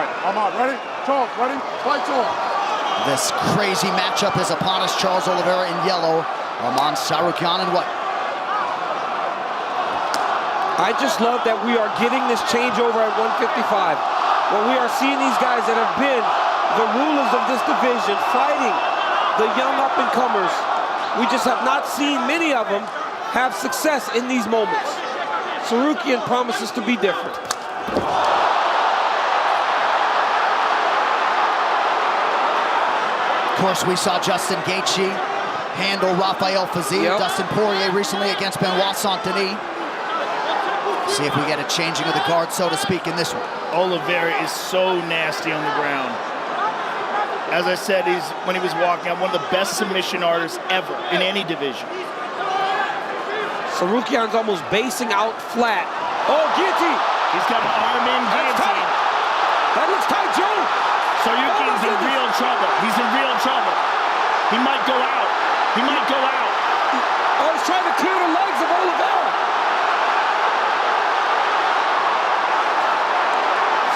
right, Arman, ready? Charles, ready? Fight on. This crazy matchup is upon us. Charles Oliveira in yellow, Arman Tsarukyan in white. I just love that we are getting this changeover at 155. When we are seeing these guys that have been the rulers of this division fighting the young up-and-comers. We just have not seen many of them have success in these moments. Tsarukyan promises to be different. Of course, we saw Justin Gaethje handle Rafael Fiziev, Dustin Poirier recently against Benoit Saint-Denis. See if we get a changing of the guard, so to speak, in this one. Oliveira is so nasty on the ground. As I said, when he was walking, I'm one of the best submission artists ever in any division. Tsarukyan's almost basing out flat. Oh, guillotine! He's got an arm in guillotine. That looks tight, Joe! Tsarukyan's in real trouble. He's in real trouble. He might go out. He might go out. Oh, he's trying to clear the legs of Oliveira.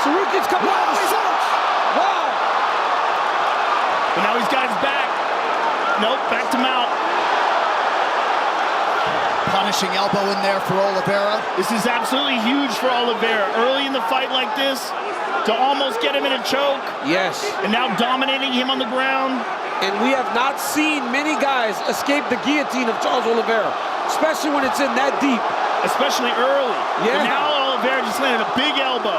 Tsarukyan's coming out. Wow! But now he's got his back. Nope, back to mount. Punishing elbow in there for Oliveira. This is absolutely huge for Oliveira. Early in the fight like this, to almost get him in a choke. Yes. And now dominating him on the ground. And we have not seen many guys escape the guillotine of Charles Oliveira, especially when it's in that deep. Especially early. Yeah. And now Oliveira just landed a big elbow.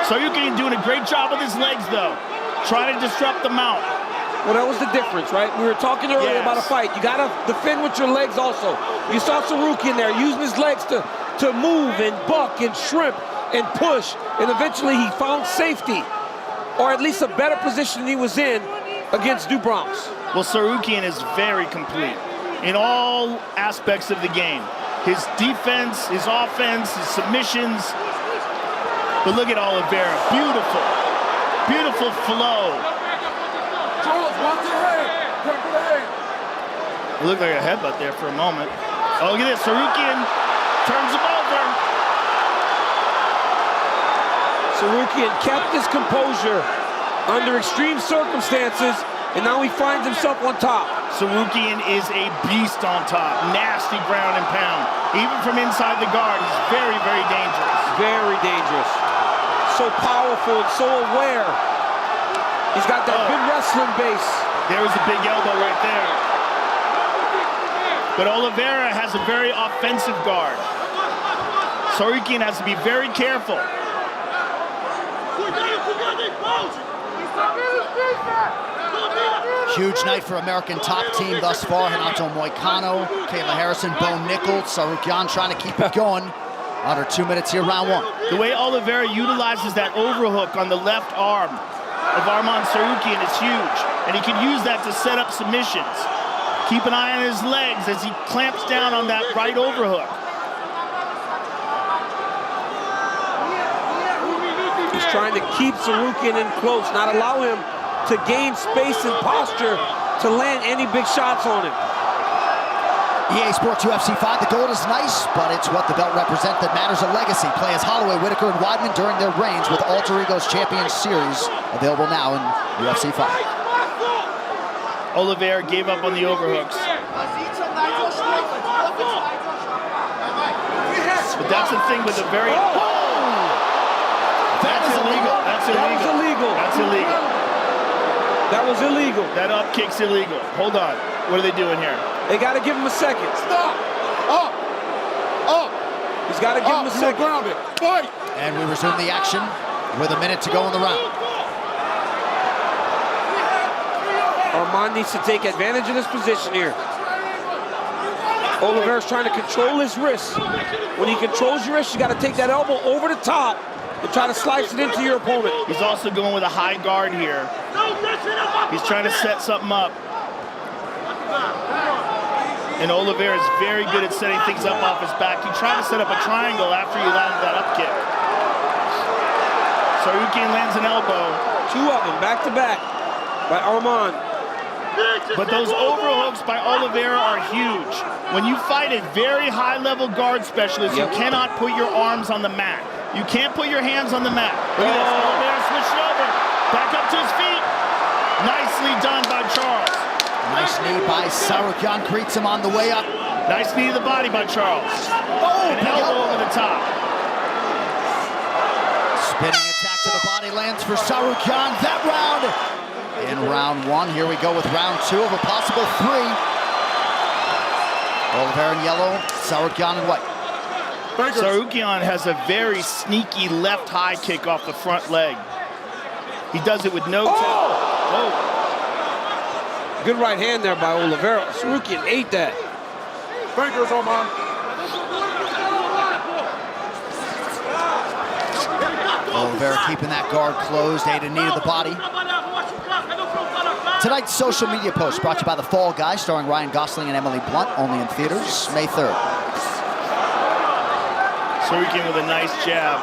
Tsarukyan doing a great job with his legs, though. Trying to disrupt the mount. Well, that was the difference, right? We were talking earlier about a fight. You got to defend with your legs also. You saw Tsarukyan there using his legs to move and buck and shrimp and push. And eventually he found safety, or at least a better position than he was in against Dubrowns. Well, Tsarukyan is very complete in all aspects of the game. His defense, his offense, his submissions. But look at Oliveira, beautiful, beautiful flow. Charles, watch your head. Turn for the head. It looked like a headbutt there for a moment. Oh, look at this, Tsarukyan turns him over. Tsarukyan kept his composure under extreme circumstances, and now he finds himself on top. Tsarukyan is a beast on top, nasty ground and pound. Even from inside the guard, he's very, very dangerous. Very dangerous. So powerful and so aware. He's got that good wrestling base. There was a big elbow right there. But Oliveira has a very offensive guard. Tsarukyan has to be very careful. Huge night for American top team thus far. Renato Moicano, Kayla Harrison, Bo Nichols, Tsarukyan trying to keep it going. Under 2 minutes here, round one. The way Oliveira utilizes that overhook on the left arm of Arman Tsarukyan is huge. And he can use that to set up submissions. Keep an eye on his legs as he clamps down on that right overhook. He's trying to keep Tsarukyan in close, not allow him to gain space and posture to land any big shots on him. EA Sports UFC 5, the gold is nice, but it's what the belt represents that matters. A legacy. Play as Holloway, Whitaker, and Weidman during their reigns with Alter Ego's Champions Series, available now in UFC 5. Oliveira gave up on the overhooks. But that's the thing with the very... That's illegal. That's illegal. That was illegal. That's illegal. That was illegal. That up kick's illegal. Hold on. What are they doing here? They got to give him a second. Stop. Up. Up. He's got to give him a second. Grounded. Fight. And we resume the action with a minute to go in the round. Arman needs to take advantage of this position here. Oliveira's trying to control his wrist. When he controls your wrist, you got to take that elbow over the top and try to slice it into your opponent. He's also going with a high guard here. He's trying to set something up. And Oliveira is very good at setting things up off his back. He tried to set up a triangle after he landed that up kick. Tsarukyan lands an elbow. Two of them, back to back, by Arman. But those overhooks by Oliveira are huge. When you fight a very high-level guard specialist, you cannot put your arms on the mat. You can't put your hands on the mat. Look at this. Oliveira switched over. Back up to his feet. Nicely done by Charles. Nice knee by Tsarukyan, greets him on the way up. Nice knee to the body by Charles. Oh, An elbow over the top. Spinning attack to the body lands for Tsarukyan. That round in round 1. Here we go with round 2 of a possible 3. Oliveira in yellow, Tsarukyan in white. Tsarukyan has a very sneaky left high kick off the front leg. He does it with no tell. Oh. Good right hand there by Oliveira. Tsarukyan ate that. Fingers, Arman. Oliveira keeping that guard closed, ate a knee to the body. Tonight's social media post brought to you by The Fall Guy, starring Ryan Gosling and Emily Blunt, only in theaters May 3rd. Tsarukyan with a nice jab.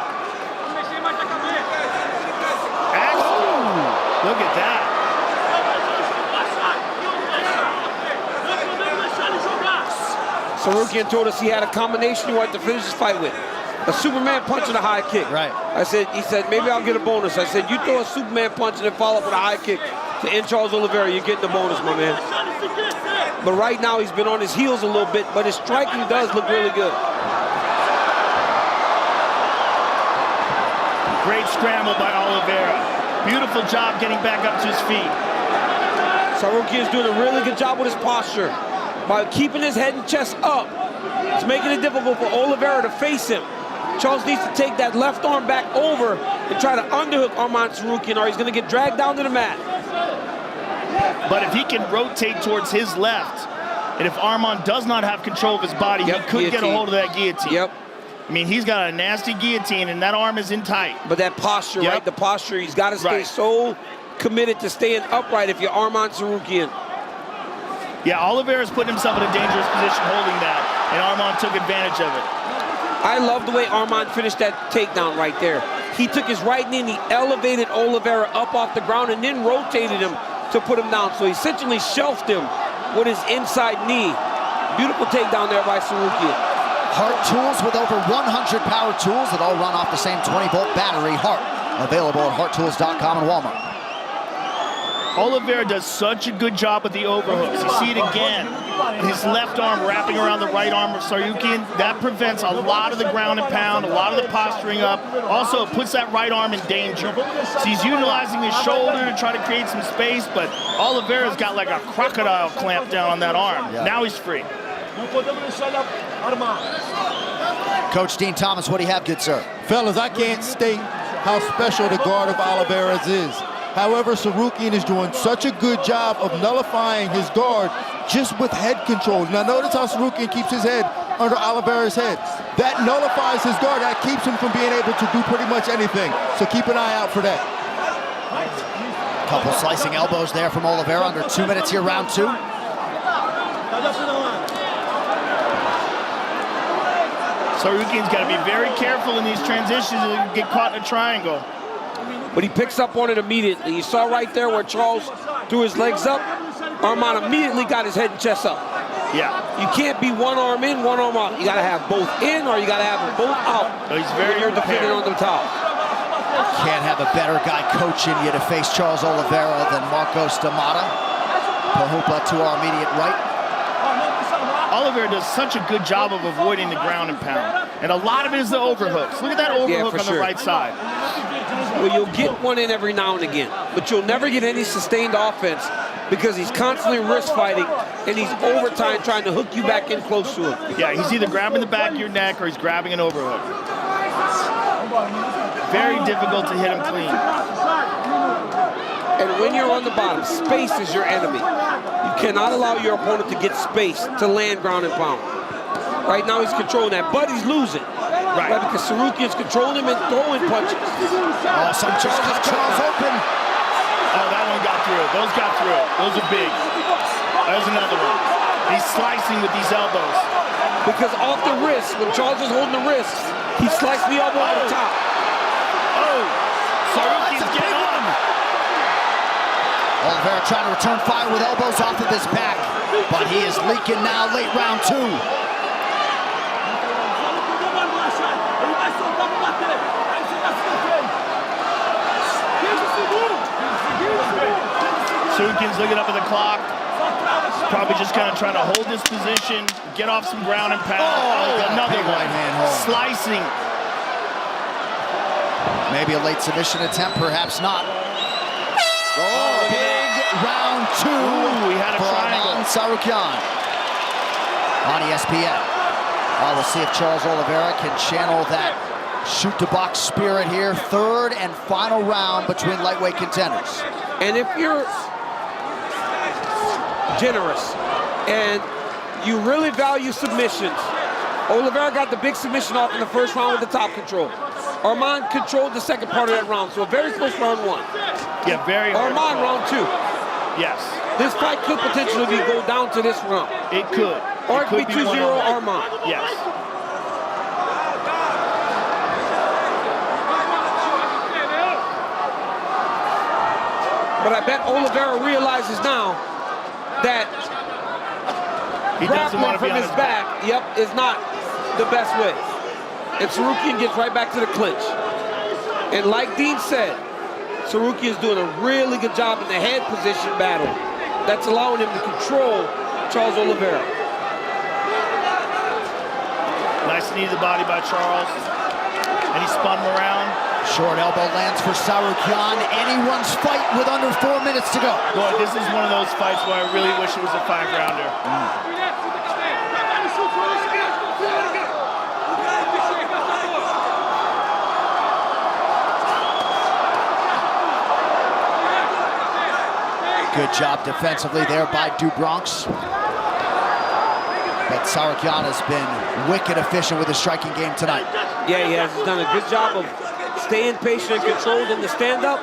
Look at that. Tsarukyan told us he had a combination he wanted to finish his fight with. A Superman punch and a high kick. Right. He said, maybe I'll get a bonus. I said, you throw a Superman punch and then follow up with a high kick to end Charles Oliveira, you're getting the bonus, my man. But right now, he's been on his heels a little bit, but his striking does look really good. Great scramble by Oliveira. Beautiful job getting back up to his feet. Tsarukyan is doing a really good job with his posture. By keeping his head and chest up, it's making it difficult for Oliveira to face him. Charles needs to take that left arm back over and try to underhook Arman Tsarukyan, or he's going to get dragged down to the mat. But if he can rotate towards his left, and if Arman does not have control of his body, he could get a hold of that guillotine. Yep. I mean, he's got a nasty guillotine, and that arm is in tight. But that posture, right? The posture, he's got to stay so committed to staying upright if you're Arman Tsarukyan. Yeah, Oliveira's putting himself in a dangerous position holding that, and Arman took advantage of it. I love the way Arman finished that takedown right there. He took his right knee and he elevated Oliveira up off the ground and then rotated him to put him down. So he essentially shelved him with his inside knee. Beautiful takedown there by Tsarukyan. Hart tools with over 100 power tools that all run off the same 20-volt battery. Hart, available at HartTools.com and Walmart. Oliveira does such a good job with the overhooks. You see it again. His left arm wrapping around the right arm of Tsarukyan. That prevents a lot of the ground and pound, a lot of the posturing up. Also, it puts that right arm in danger. So he's utilizing his shoulder to try to create some space, but Oliveira's got like a crocodile clamp down on that arm. Yeah. Now he's free. Coach Dean Thomas, what do you have, good sir? Fellas, I can't state how special the guard of Oliveira's is. However, Tsarukyan is doing such a good job of nullifying his guard just with head control. Now notice how Tsarukyan keeps his head under Oliveira's head. That nullifies his guard. That keeps him from being able to do pretty much anything. So keep an eye out for that. Couple slicing elbows there from Oliveira. Under 2 minutes here, round 2. Tsarukyan's got to be very careful in these transitions and get caught in a triangle. But he picks up on it immediately. You saw right there where Charles threw his legs up. Arman immediately got his head and chest up. Yeah. You can't be one arm in, one arm out. You got to have both in, or you got to have them both out. So he's very you're defending on the top. Can't have a better guy coaching you to face Charles Oliveira than Marcos D'Amata. Pahupa to our immediate right. Oliveira does such a good job of avoiding the ground and pound. And a lot of it is the overhooks. Look at that overhook on the right side. Well, you'll get one in every now and again, but you'll never get any sustained offense because he's constantly wrist fighting and he's overtime trying to hook you back in close to him. Yeah, he's either grabbing the back of your neck or he's grabbing an overhook. Very difficult to hit him clean. And when you're on the bottom, space is your enemy. You cannot allow your opponent to get space to land ground and pound. Right now he's controlling that, but he's losing. Right, because Tsarukyan's controlling him and throwing punches. Oh, Sanchez cut Charles open. Oh, that one got through. Those got through. Those are big. There's another one. He's slicing with these elbows. Because off the wrist, when Charles is holding the wrist, he sliced the elbow on the top. Oh, Tsarukyan's getting on. Oliveira trying to return fire with elbows off of his back, but he is leaking now, late round 2. Tsarukyan's looking up at the clock. He's probably just kind of trying to hold this position, get off some ground and pound. Oh, Another big one. right hand hold. Slicing. Maybe a late submission attempt, perhaps not. Oh, Big round 2 Ooh, we had a for triangle. Arman Tsarukyan on ESPN. We'll see if Charles Oliveira can channel that shoot-to-box spirit here. Third and final round between lightweight contenders. And if you're generous and you really value submissions, Oliveira got the big submission off in the first round with the top control. Arman controlled the second part of that round, so a very close round 1. Yeah, very hard. Arman round 2. Yes. This fight could potentially go down to this round. It could. Or it could be 2-0 1-0. Arman. Yes. But I bet Oliveira realizes now that He doesn't want grappling to be from on his back, is not the best way. And Tsarukyan gets right back to the clinch. And like Dean said, Tsarukyan is doing a really good job in the head position battle. That's allowing him to control Charles Oliveira. Nice knee to the body by Charles. And he spun him around. Short elbow lands for Tsarukyan. Anyone's fight with under 4 minutes to go. Boy, this is one of those fights where I really wish it was a 5-rounder. Good job defensively there by Dubronx. But Tsarukyan has been wicked efficient with his striking game tonight. Yeah, he has. He's done a good job of staying patient and controlled in the stand-up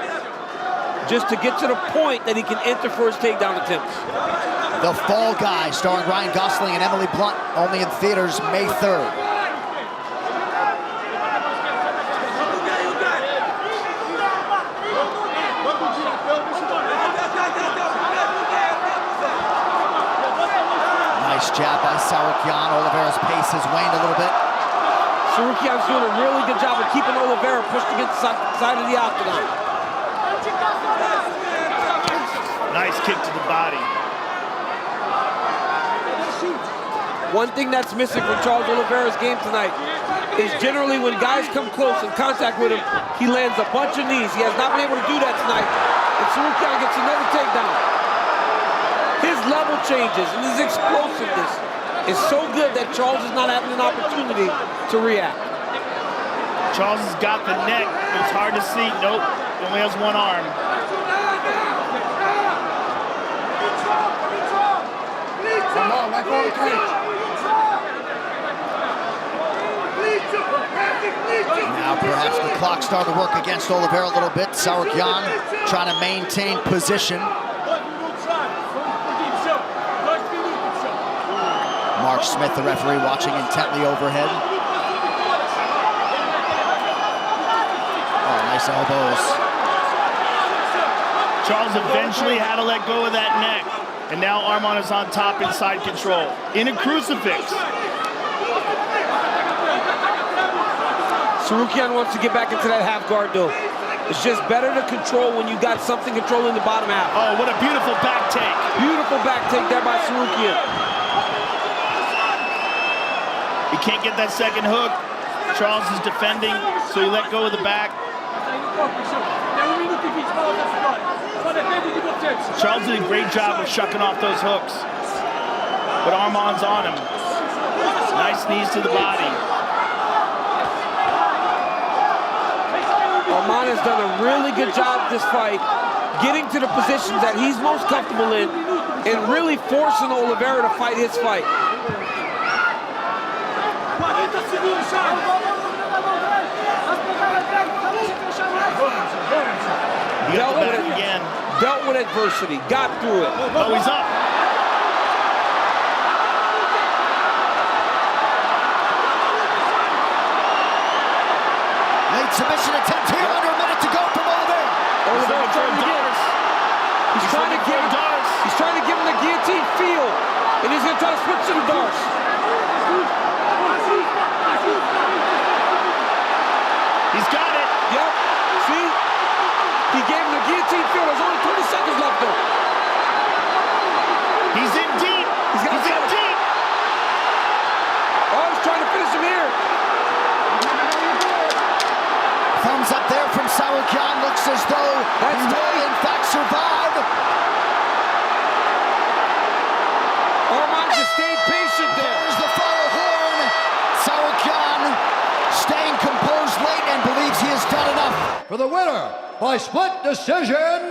just to get to the point that he can enter for his takedown attempts. The Fall Guy, starring Ryan Gosling and Emily Blunt, only in theaters May 3rd. Nice jab by Tsarukyan. Oliveira's pace has waned a little bit. Tsarukyan's doing a really good job of keeping Oliveira pushed against the side of the octagon. Nice kick to the body. One thing that's missing from Charles Oliveira's game tonight is generally when guys come close in contact with him, he lands a bunch of knees. He has not been able to do that tonight. And Tsarukyan gets another takedown. His level changes and his explosiveness is so good that Charles is not having an opportunity to react. Charles has got the neck, but it's hard to see. Nope, he only has one arm. Come on, let go of the cage. Now perhaps the clock starting to work against Oliveira a little bit. Tsarukyan trying to maintain position. Mark Smith, the referee, watching intently overhead. Oh, nice elbows. Charles eventually had to let go of that neck. And now Arman is on top inside control. In a crucifix. Tsarukyan wants to get back into that half guard though. It's just better to control when you got something controlling the bottom half. Oh, what a beautiful back take. Beautiful back take there by Tsarukyan. He can't get that second hook. Charles is defending, so he let go of the back. Charles did a great job of shucking off those hooks. But Arman's on him. Nice knees to the body. Arman has done a really good job this fight, getting to the positions that he's most comfortable in and really forcing Oliveira to fight his fight. Dealt with adversity, got through it. Oh, he's up. Late submission attempt here, under a minute to go from Oliveira. Oliveira trying to get us. He's trying to give him the guillotine feel, and he's going to try to switch to the darts. He's got it. Yep. See? He gave him the guillotine feel. There's only 20 seconds left though. hands up there from Tsarukyan. Looks as though he may in fact survive. Arman just stayed patient there. There's the final horn. Tsarukyan staying composed late and believes he has done enough. For the winner by split decision,